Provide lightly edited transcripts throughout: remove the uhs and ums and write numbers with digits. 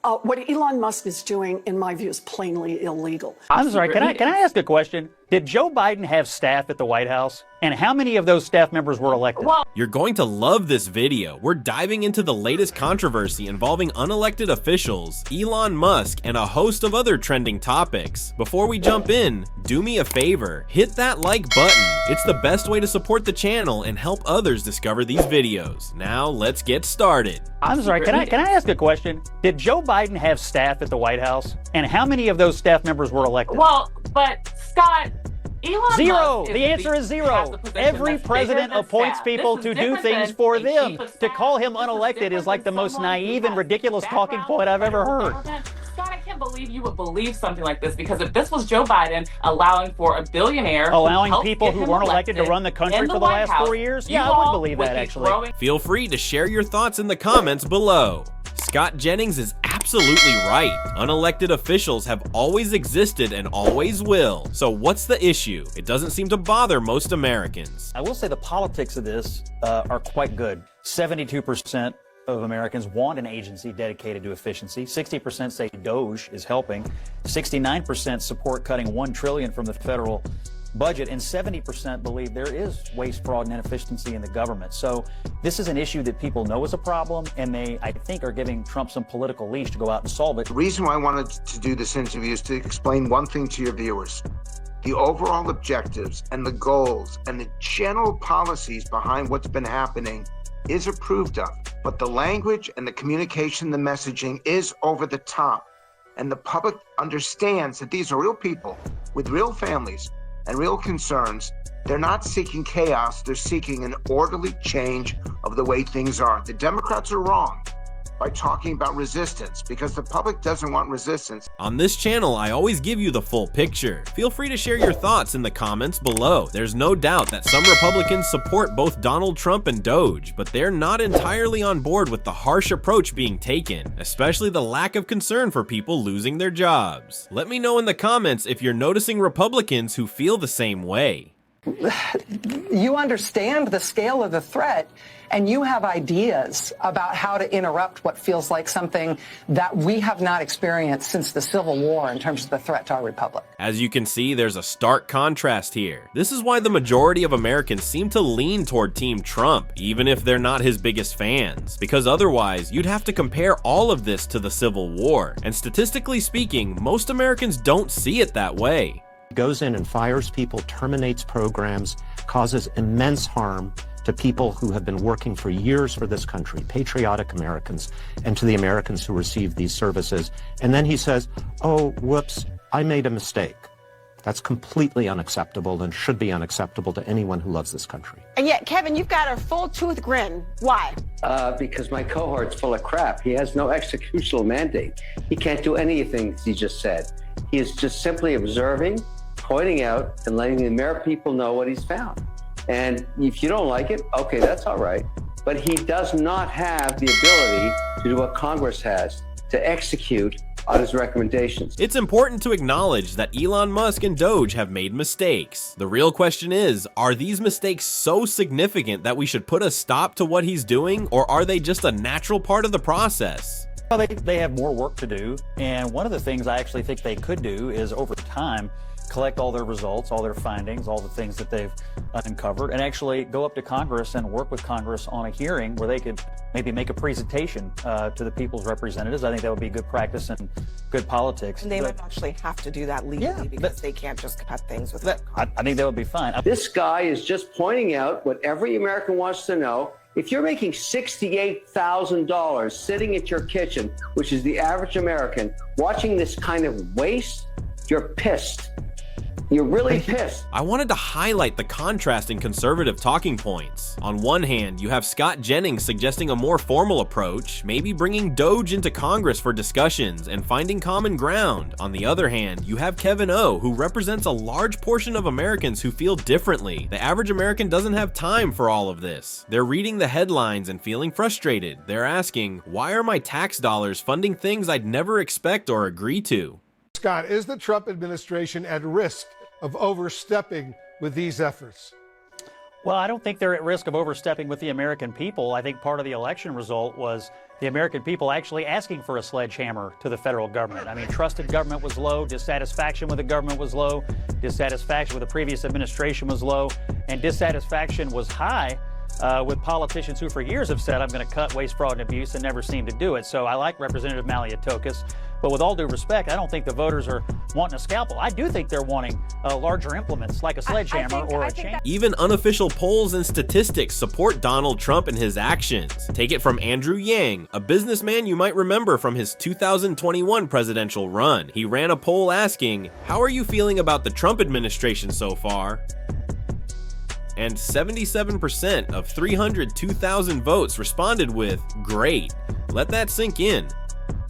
What Elon Musk is doing, in my view, is plainly illegal. I'm sorry, can I ask a question? Did Joe Biden have staff at the White House? And how many of those staff members were elected? Well, you're going to love this video. We're diving into the latest controversy involving unelected officials, Elon Musk, and a host of other trending topics. Before we jump in, do me a favor, hit that like button. It's the best way to support the channel and help others discover these videos. Now let's get started. I'm sorry, can I ask a question? Did Joe Biden have staff at the White House? And how many of those staff members were elected? Well, but Scott, Elon zero. Musk The answer is zero. Every president appoints people to do things for them. To call him unelected is like the most naive and ridiculous talking point I've ever heard. Scott, I can't believe you would believe something like this, because if this was Joe Biden allowing for a billionaire, allowing people who weren't elected to run the country for the last 4 years, yeah, I would believe that actually. Feel free to share your thoughts in the comments below. Scott Jennings is absolutely right. Unelected officials have always existed and always will. So what's the issue? It doesn't seem to bother most Americans. I will say the politics of this are quite good. 72% of Americans want an agency dedicated to efficiency. 60% say DOGE is helping. 69% support cutting $1 trillion from the federal budget, and 70% believe there is waste, fraud, and inefficiency in the government. So this is an issue that people know is a problem, and they, I think, are giving Trump some political leash to go out and solve it. The reason why I wanted to do this interview is to explain one thing to your viewers. The overall objectives and the goals and the general policies behind what's been happening is approved of, but the language and the communication, the messaging is over the top. And the public understands that these are real people with real families and real concerns. They're not seeking chaos, they're seeking an orderly change of the way things are. The Democrats are wrong by talking about resistance, because the public doesn't want resistance. On this channel, I always give you the full picture. Feel free to share your thoughts in the comments below. There's no doubt that some Republicans support both Donald Trump and DOGE, but they're not entirely on board with the harsh approach being taken, especially the lack of concern for people losing their jobs. Let me know in the comments if you're noticing Republicans who feel the same way. You understand the scale of the threat, and you have ideas about how to interrupt what feels like something that we have not experienced since the Civil War in terms of the threat to our republic. As you can see, there's a stark contrast here. This is why the majority of Americans seem to lean toward Team Trump, even if they're not his biggest fans, because otherwise you'd have to compare all of this to the Civil War, and statistically speaking, most Americans don't see it that way. Goes in and fires people, terminates programs, causes immense harm to people who have been working for years for this country, patriotic Americans, and to the Americans who receive these services. And then he says, oh, whoops, I made a mistake. That's completely unacceptable and should be unacceptable to anyone who loves this country. And yet, Kevin, you've got a full tooth grin. Why? Because my cohort's full of crap. He has no executional mandate. He can't do anything he just said. He is just simply observing, pointing out, and letting the American people know what he's found. And if you don't like it, okay, that's all right. But he does not have the ability to do what Congress has, to execute on his recommendations. It's important to acknowledge that Elon Musk and DOGE have made mistakes. The real question is, are these mistakes so significant that we should put a stop to what he's doing, or are they just a natural part of the process? Well, they have more work to do, and one of the things I actually think they could do is, over time, collect all their results, all their findings, all the things that they've uncovered, and actually go up to Congress and work with Congress on a hearing where they could maybe make a presentation to the people's representatives. I think that would be good practice and good politics. And they might actually have to do that legally, because they can't just cut things with it. I think that would be fine. This guy is just pointing out what every American wants to know. If you're making $68,000 sitting at your kitchen, which is the average American, watching this kind of waste, you're pissed. You're really pissed. I wanted to highlight the contrast in conservative talking points. On one hand, you have Scott Jennings suggesting a more formal approach, maybe bringing DOGE into Congress for discussions and finding common ground. On the other hand, you have Kevin O, who represents a large portion of Americans who feel differently. The average American doesn't have time for all of this. They're reading the headlines and feeling frustrated. They're asking, why are my tax dollars funding things I'd never expect or agree to? Scott, is the Trump administration at risk of overstepping with these efforts? Well, I don't think they're at risk of overstepping with the American people. I think part of the election result was the American people actually asking for a sledgehammer to the federal government. I mean, trust in government was low, dissatisfaction with the government was low, dissatisfaction with the previous administration was low, and dissatisfaction was high with politicians who for years have said, I'm going to cut waste, fraud, and abuse, and never seem to do it. So I like Representative Maliotokis, but with all due respect, I don't think the voters are wanting a scalpel. I do think they're wanting larger implements like a sledgehammer or a chain. Even unofficial polls and statistics support Donald Trump and his actions. Take it from Andrew Yang, a businessman you might remember from his 2021 presidential run. He ran a poll asking, how are you feeling about the Trump administration so far? And 77% of 302,000 votes responded with, great. Let that sink in.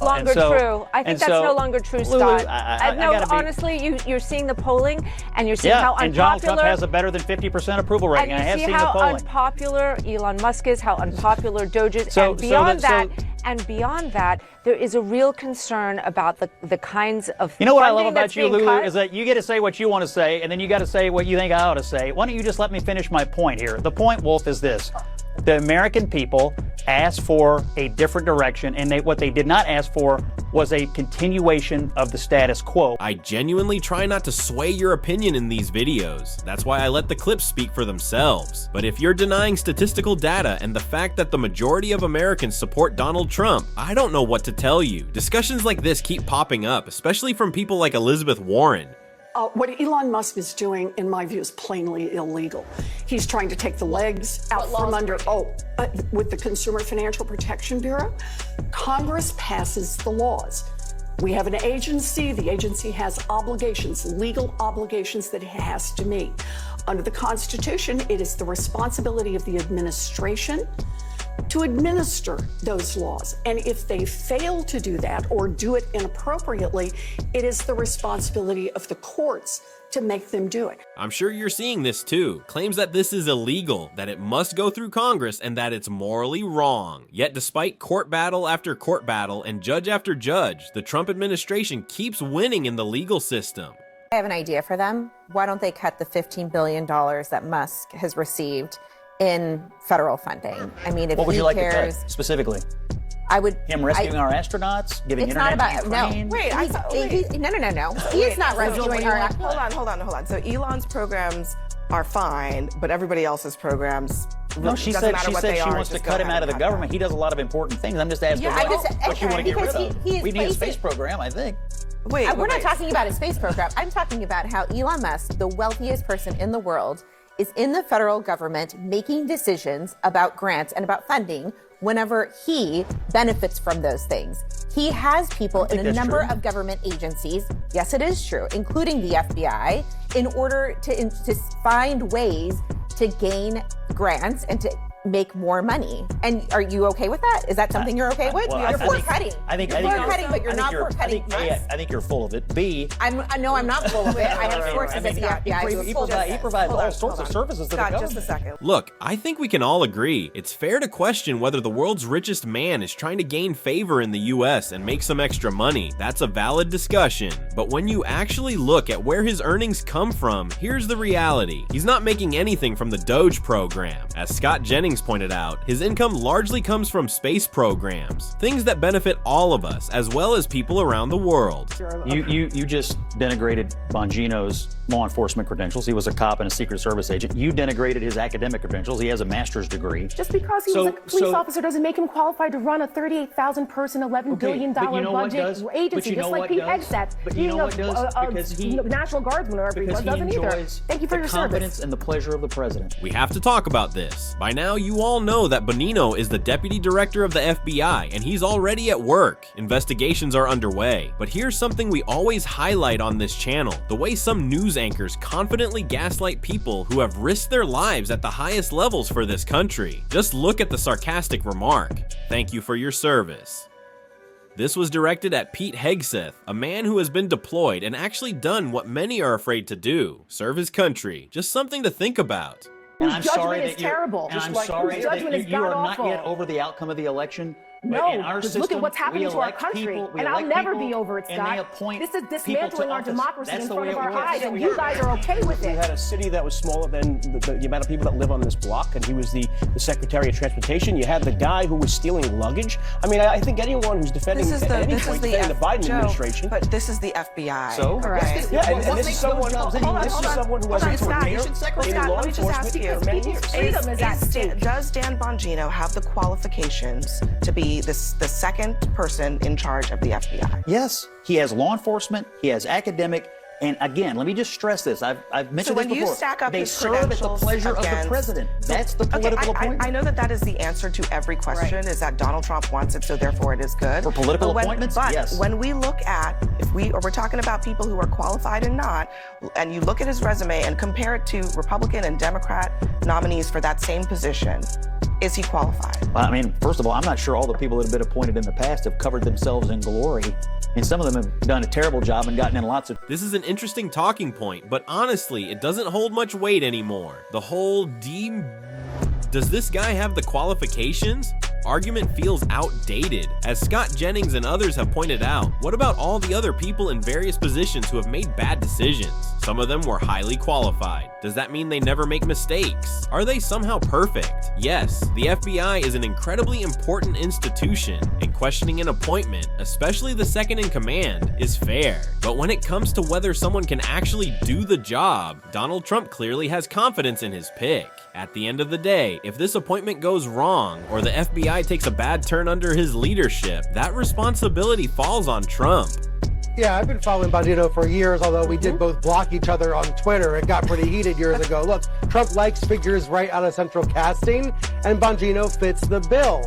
Longer true. I think that's no longer true, Scott. Honestly, you're seeing the polling, and you're seeing how unpopular. And Donald Trump has a better than 50% approval rating. And I have you see seen the how polling. Unpopular Elon Musk is, how unpopular Doge is, and beyond that, there is a real concern about the kinds of. You know what I love about you, Lulu, is that you get to say what you want to say, and then you got to say what you think I ought to say. Why don't you just let me finish my point here? The point, Wolf, is this. The American people asked for a different direction, and what they did not ask for was a continuation of the status quo. I genuinely try not to sway your opinion in these videos. That's why I let the clips speak for themselves. But if you're denying statistical data and the fact that the majority of Americans support Donald Trump, I don't know what to tell you. Discussions like this keep popping up, especially from people like Elizabeth Warren. What Elon Musk is doing, in my view, is plainly illegal. He's trying to take the legs out from under, with the Consumer Financial Protection Bureau. Congress passes the laws. We have an agency. The agency has obligations, legal obligations that it has to meet. Under the Constitution, it is the responsibility of the administration to administer those laws. And if they fail to do that or do it inappropriately, it is the responsibility of the courts to make them do it. I'm sure you're seeing this too. Claims that this is illegal, that it must go through Congress, and that it's morally wrong. Yet despite court battle after court battle and judge after judge, the Trump administration keeps winning in the legal system. I have an idea for them. Why don't they cut the $15 billion that Musk has received in federal funding? I mean, if what would he you like cares, to cut specifically? I would. Him rescuing our astronauts, giving it's internet not about to Ukraine? no. Wait, no. He's not rescuing our. Hold on. So Elon's programs are fine, but everybody else's programs. No, she said she wants to cut him out of the government. He does a lot of important things. I'm just asking what you want to get rid of. We need a space program, I think. We're not talking about a space program. I'm talking about how Elon Musk, the wealthiest person in the world, is in the federal government making decisions about grants and about funding whenever he benefits from those things. He has people in a number of government agencies, yes, it is true, including the FBI, in order to find ways to gain grants and to make more money. And are you okay with that? Is that something you're okay with? You're for cutting. You're for cutting, but you're not for cutting. A, I think you're full of it. B, I'm not full of it. I have sources at the FBI. He provides all sorts of services to the government. Just a second. Look, I think we can all agree, it's fair to question whether the world's richest man is trying to gain favor in the US and make some extra money. That's a valid discussion. But when you actually look at where his earnings come from, here's the reality. He's not making anything from the Doge program. As Scott Jennings pointed out, his income largely comes from space programs, things that benefit all of us as well as people around the world. You just denigrated Bongino's law enforcement credentials. He was a cop and a Secret Service agent. You denigrated his academic credentials. He has a master's degree. Just because he was a police officer doesn't make him qualified to run a 38,000 person, $11 billion budget agency, just like Pete Hegseth. But you know what does? Because he National Guardsman or everyone doesn't either. Thank you for your confidence service. and the pleasure of the president. We have to talk about this. By now, you all know that Bonino is the deputy director of the FBI, and he's already at work. Investigations are underway. But here's something we always highlight on this channel: the way some news anchors confidently gaslight people who have risked their lives at the highest levels for this country. Just look at the sarcastic remark. Thank you for your service. This was directed at Pete Hegseth, a man who has been deployed and actually done what many are afraid to do: serve his country. Just something to think about. And I'm sorry that terrible. And I'm sorry that you are not yet over the outcome of the election. No, because look at what's happening to our country. And I'll never be over it, Scott. This is dismantling our democracy in front of our eyes, and you guys are okay with it. We had a city that was smaller than the amount of people that live on this block, and he was the Secretary of Transportation. You had the guy who was stealing luggage. I mean, I think anyone who's defending the Biden administration. But this is the FBI. So? Correct. Yeah, and this is someone who wasn't to a mayor in law enforcement for many years. Does Dan Bongino have the qualifications to be the second person in charge of the FBI? Yes, he has law enforcement, he has academic, and again, let me just stress this. I've mentioned this before. You stack up they his serve at the pleasure of the president. That's the political appointment. I know that is the answer to every question, is that Donald Trump wants it, so therefore it is good. For political appointments, yes. When we look at, we're talking about people who are qualified and not, and you look at his resume and compare it to Republican and Democrat nominees for that same position, is he qualified? Well, I mean, first of all, I'm not sure all the people that have been appointed in the past have covered themselves in glory. And some of them have done a terrible job and gotten in lots of... This is an interesting talking point, but honestly, it doesn't hold much weight anymore. The whole does this guy have the qualifications? Argument feels outdated. As Scott Jennings and others have pointed out, what about all the other people in various positions who have made bad decisions? Some of them were highly qualified. Does that mean they never make mistakes? Are they somehow perfect? Yes, the FBI is an incredibly important institution, and questioning an appointment, especially the second in command, is fair. But when it comes to whether someone can actually do the job, Donald Trump clearly has confidence in his pick. At the end of the day, if this appointment goes wrong, or the FBI takes a bad turn under his leadership, that responsibility falls on Trump. Yeah, I've been following Bongino for years, although we did both block each other on Twitter. It got pretty heated years ago. Look, Trump likes figures right out of central casting, and Bongino fits the bill.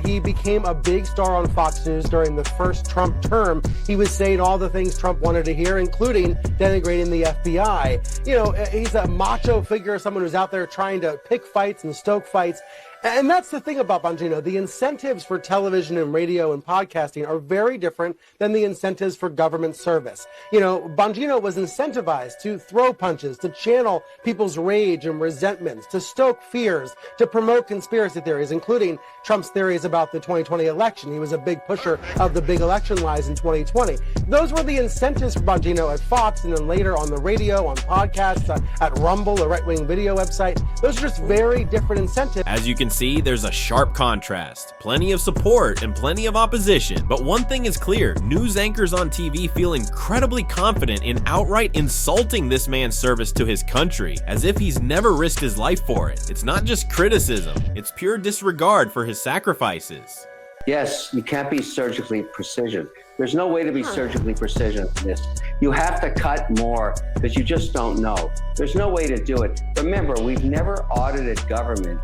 He became a big star on Fox News during the first Trump term. He was saying all the things Trump wanted to hear, including denigrating the FBI. You know, he's a macho figure, someone who's out there trying to pick fights and stoke fights. And that's the thing about Bongino. The incentives for television and radio and podcasting are very different than the incentives for government service. You know, Bongino was incentivized to throw punches, to channel people's rage and resentments, to stoke fears, to promote conspiracy theories, including Trump's theories about the 2020 election. He was a big pusher of the big election lies in 2020. Those were the incentives for Bongino at Fox, and then later on the radio, on podcasts, at Rumble, a right-wing video website. Those are just very different incentives. As you can see, there's a sharp contrast. Plenty of support and plenty of opposition. But one thing is clear, news anchors on TV feel incredibly confident in outright insulting this man's service to his country, as if he's never risked his life for it. It's not just criticism, it's pure disregard for his sacrifices. Yes, you can't be surgically precision. There's no way to be surgically precision in this. You have to cut more because you just don't know. There's no way to do it. Remember, we've never audited government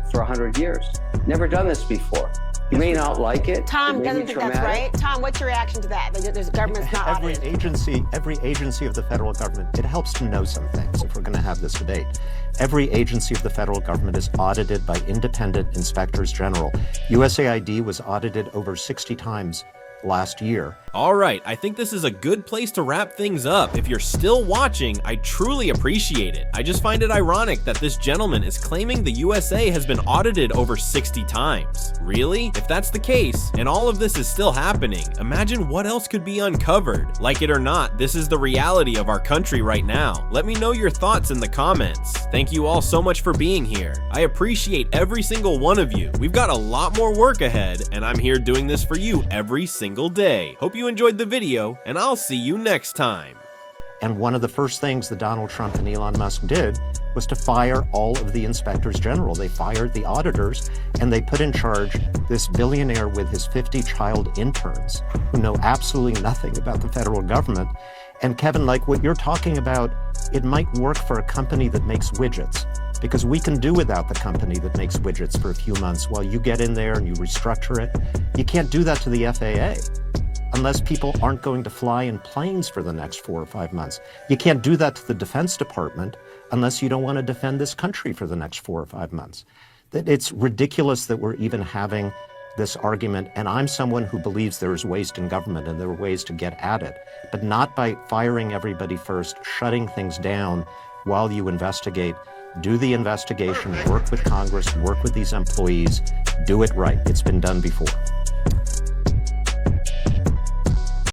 for 100 years. Never done this before. You may not like it. Tom doesn't think that's right. Tom, what's your reaction to that? There's government's not audited. Every agency of the federal government, it helps to know some things if we're going to have this debate. Every agency of the federal government is audited by independent inspectors general. USAID was audited over 60 times last year. All right, I think this is a good place to wrap things up. If you're still watching, I truly appreciate it. I just find it ironic that this gentleman is claiming the USA has been audited over 60 times. Really? If that's the case, and all of this is still happening, imagine what else could be uncovered. Like it or not, this is the reality of our country right now. Let me know your thoughts in the comments. Thank you all so much for being here. I appreciate every single one of you. We've got a lot more work ahead, and I'm here doing this for you every single day. Hope you enjoyed the video, and I'll see you next time. And one of the first things that Donald Trump and Elon Musk did was to fire all of the inspectors general. They fired the auditors, and they put in charge this billionaire with his 50 child interns who know absolutely nothing about the federal government. And Kevin, like what you're talking about, it might work for a company that makes widgets, because we can do without the company that makes widgets for a few months while you get in there and you restructure it. You can't do that to the FAA unless people aren't going to fly in planes for the next 4 or 5 months. You can't do that to the Defense Department unless you don't want to defend this country for the next 4 or 5 months. It's ridiculous that we're even having this argument, and I'm someone who believes there is waste in government and there are ways to get at it, but not by firing everybody first, shutting things down while you investigate. Do the investigation, work with Congress, work with these employees, do it right. It's been done before.